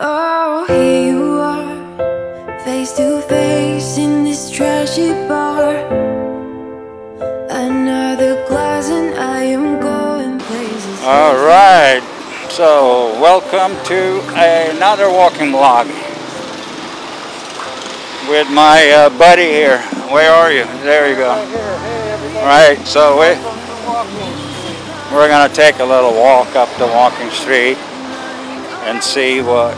Oh, here you are, face to face in this trashy bar. Another glass and I am going places. Alright, so welcome to another walking vlog with my buddy here. Where are you? There you go. Right here. Hey, everybody. Right, so Welcome to we're going to take a little walk up the walking street and see what's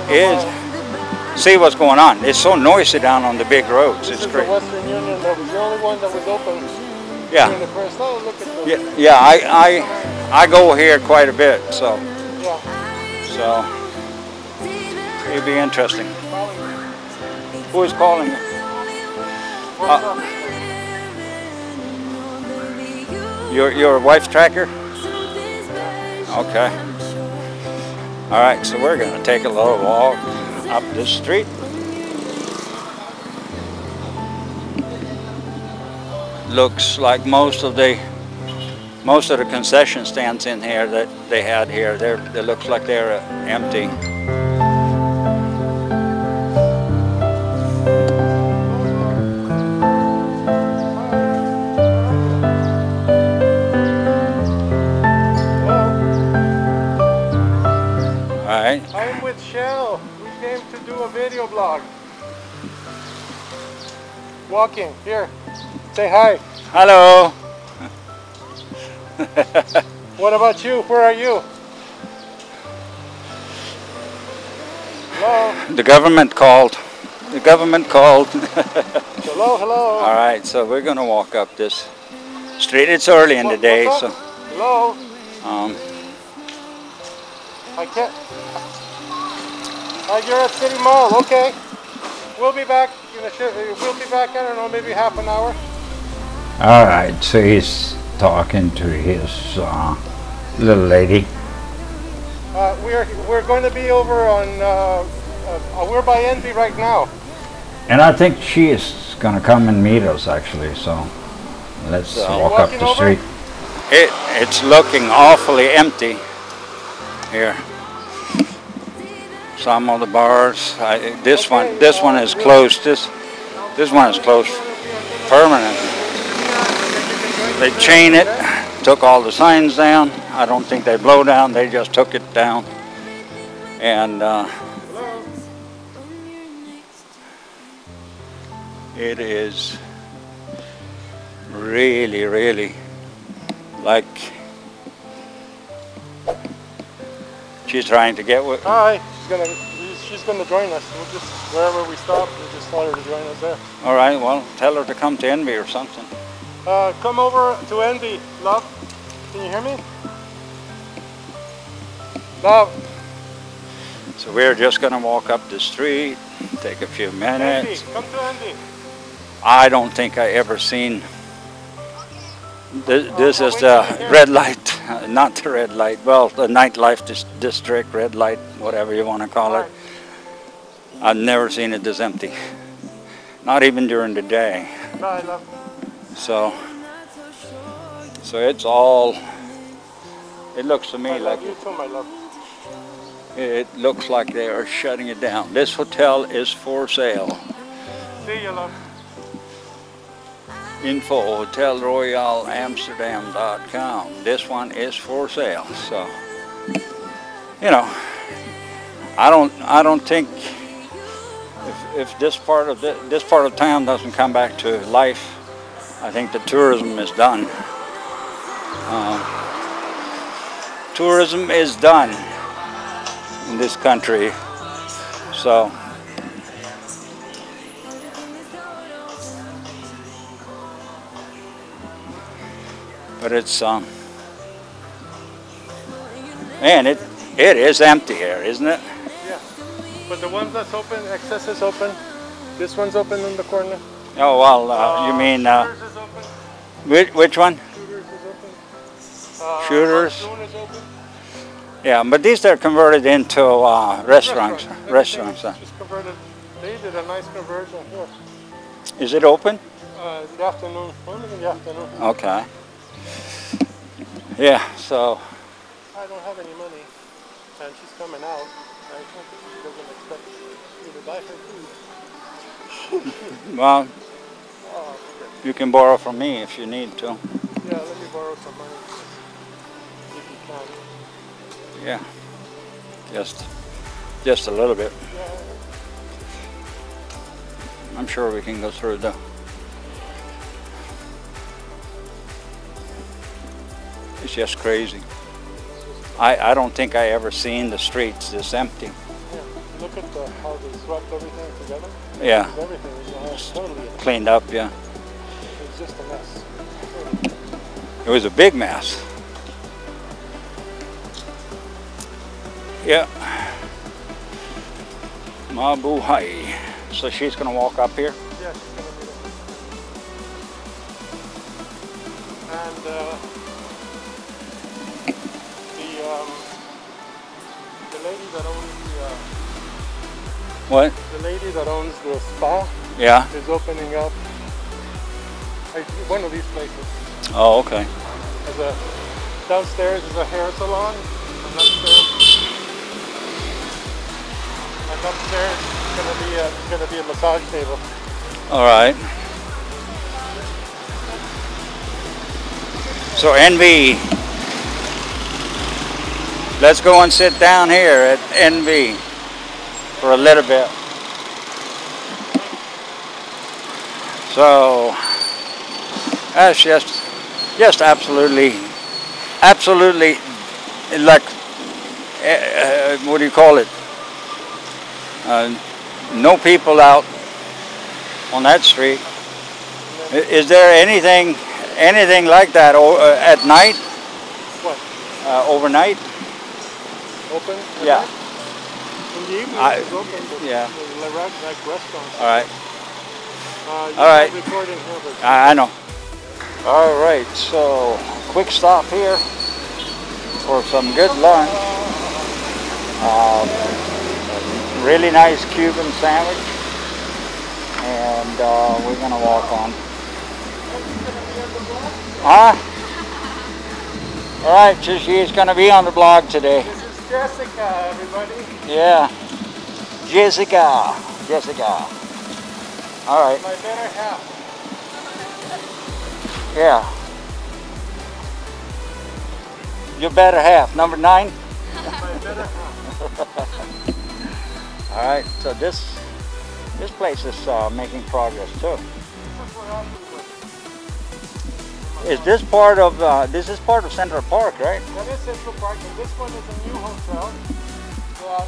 going on. It's so noisy down on the big roads. This It's is great. the Western Union that was the only one that was open Yeah. during the first. Oh, look at those. Yeah, I go here quite a bit, so Yeah. it'd be interesting. Who is calling you? What's up? Your wife's tracker? Okay. Alright, so we're gonna take a little walk up this street. Looks like most of the concession stands in here that they had here, they looks like they're empty. Alright. I'm with Shell. We came to do a video blog. Walking. Here. Say hi. Hello. What about you? Where are you? Hello? The government called. The government called. Hello, hello. All right, so we're gonna walk up this street. It's early in the day, What's so up? Hello? I can't. You're at City Mall. Okay. We'll be back. We'll be back. I don't know, maybe half an hour. all right. So he's talking to his little lady. We're going to be over on. We're by Envy right now. And I think she is going to come and meet us, actually, so let's walk up walking the over? street. It's looking awfully empty here. Some of the bars, this one is closed. This one is closed permanently. They chain it, took all the signs down. I don't think they blow down, they just took it down. And it is really, really like she's trying to get with. Hi. She's gonna join us. We'll just wherever we stop, we'll just tell her to join us there. All right, well, tell her to come to Envy or something. Come over to Envy, love. Can you hear me? Love. So we're just gonna walk up the street, take a few minutes. Envy, come to Envy. I don't think I ever seen. This is the red light, not the red light. Well, the nightlife district, red light, whatever you want to call it. I've never seen it this empty, not even during the day. Bye, love. So it's all. It looks to me I like love you too, my love. it looks like they are shutting it down. This hotel is for sale. See you, love. Info hotelroyalamsterdam.com. This one is for sale. So I don't think if this part of town doesn't come back to life, I think the tourism is done. Tourism is done in this country. So but it's man, it is empty here, isn't it? Yeah. But the one that's open, access is open. This one's open in the corner. Oh well, you mean Shooters is open. which one? Shooters is open. Shooters? Harpoon is open. Yeah, but these are converted into restaurants. Restaurants. Just converted. They did a nice conversion here. Is it open? The afternoon. Only in the afternoon. Okay. Yeah, so I don't have any money, and she's coming out. I think she doesn't expect you to buy her food. Well, Oh, okay. you can borrow from me if you need to. Yeah, let me borrow some money if you can. Yeah, just a little bit. Yeah. I'm sure we can go through though. It's just crazy. I don't think I ever seen the streets this empty. Yeah. Look at how they swept everything together. Yeah. Everything is totally Cleaned up, yeah. It's just a mess. It was a big mess. Yeah. Mabuhay. So she's gonna walk up here? Yeah, she's gonna be there. And the lady that owns the What? the lady that owns the spa Yeah. is opening up one of these places. Oh, okay. Downstairs is a hair salon, and upstairs is gonna be a massage table. All right. So NV. Let's go and sit down here at NV for a little bit. So that's just absolutely like what do you call it? No people out on that street. Is there anything like that at night? What? Overnight? Open? Yeah. In the evening it's open, but yeah. like restaurants. All right. All right. Recording here, but I know. All right, so quick stop here for some good lunch. Really nice Cuban sandwich, and we're gonna walk on. All right, she's gonna be on the blog today. this is Jessica, everybody. Yeah, Jessica. All right. My better half. Yeah. Your better half, number 9. My better half. All right, so this place is making progress too. Is this part of Central Park, right? That is Central Park, and this one is a new hotel that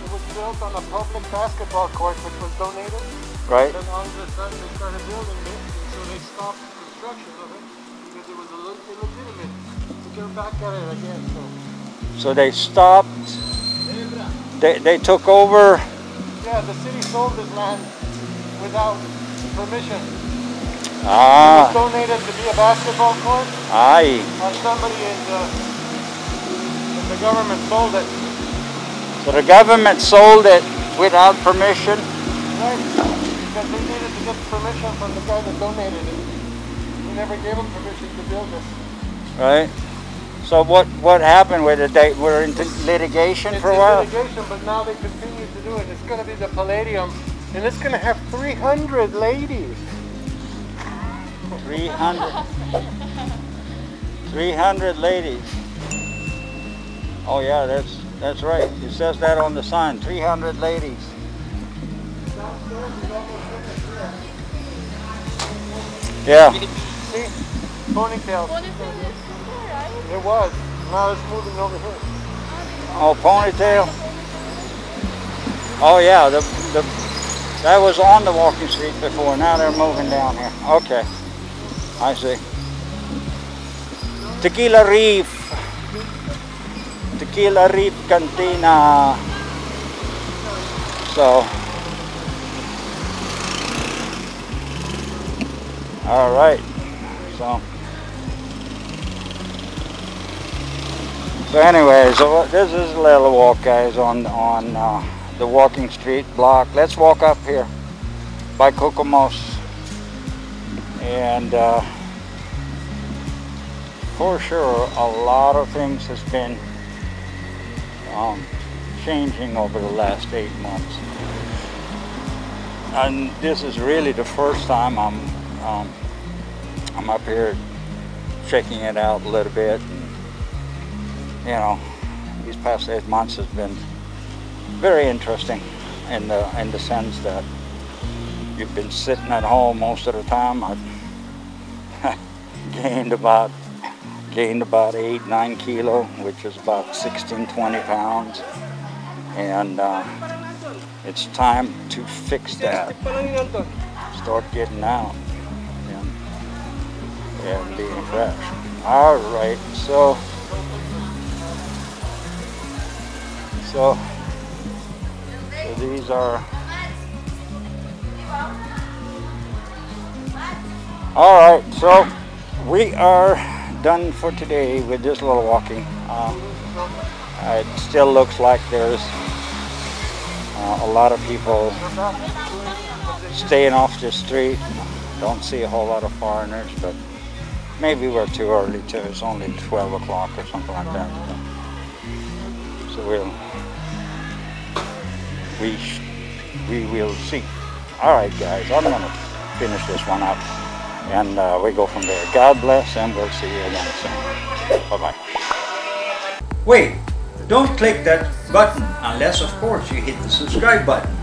it was built on a public basketball court which was donated. Right. And then all of a sudden they started building it, and so they stopped construction of it because it was illegitimate. So they're back at it again. So they stopped. They took over. Yeah, the city sold this land without permission. It Ah. was donated to be a basketball court, Aye. and somebody in the government sold it. So the government sold it without permission. Right, because they needed to get permission from the guy that donated it. We never gave him permission to build this. Right. So what happened with it? They were in litigation for a while. It's in litigation, but now they continue to do it. It's going to be the Palladium, and it's going to have 300 ladies. 300 ladies. Oh yeah, that's right. It says that on the sign. 300 ladies. Yeah. See? Ponytail. It was. Now it's moving over here. Oh, ponytail. Oh yeah, that was on the walking street before. Now they're moving down here. Okay, I see. Tequila Reef Cantina. So, all right. So anyway, so this is a little walk, guys, on the walking street block. Let's walk up here by Kokomos, and for sure a lot of things has been changing over the last 8 months. And this is really the first time I'm up here checking it out a little bit. And, you know, these past 8 months has been very interesting in the sense that you've been sitting at home most of the time. I've gained about 8-9 kilo, which is about 16-20 pounds, and it's time to fix that. Start getting out and being fresh. All right, so these are. All right, so we are done for today with this little walking. It still looks like there's a lot of people staying off the street. Don't see a whole lot of foreigners, but maybe we're too early too. It's only 12 o'clock or something like that. So we will see. All right, guys, I'm gonna finish this one up, and we go from there. God bless, and we'll see you again soon. Bye-bye. Wait, don't click that button unless, of course, you hit the subscribe button,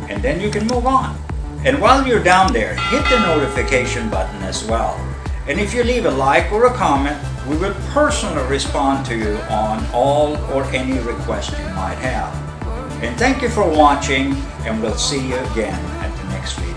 and then you can move on. And while you're down there, hit the notification button as well. And if you leave a like or a comment, we will personally respond to you on all or any request you might have. And thank you for watching, and we'll see you again at the next video.